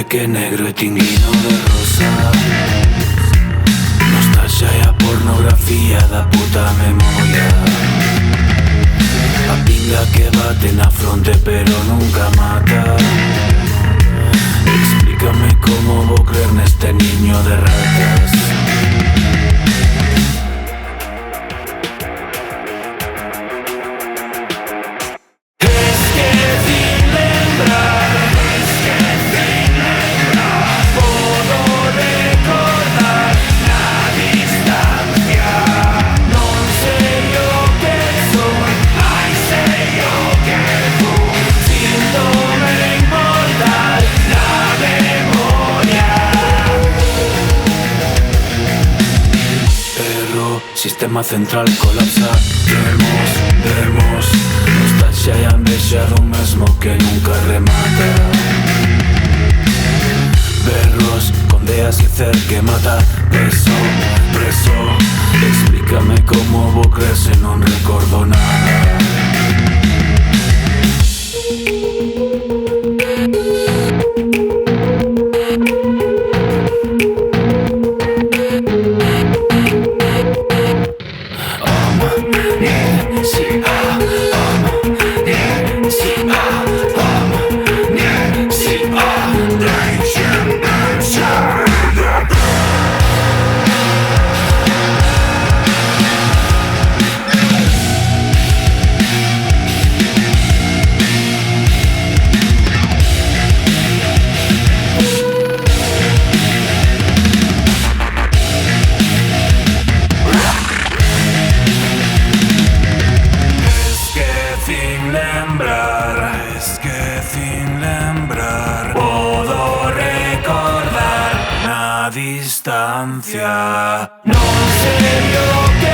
che negro e tinguino de rosa. Nostalgia e a pornografía da puta memoria. A pinga que bate na fronte pero nunca mata. Explícame como vou creer neste niño de ratas. Sistema central colapsa. Vemos nostalgia e amnesia do mesmo que nunca remata. Berros, condeas e cer que mata. Preso, explícame como vou creer se non recordo nada. Podo recordar na distancia. Non sei o que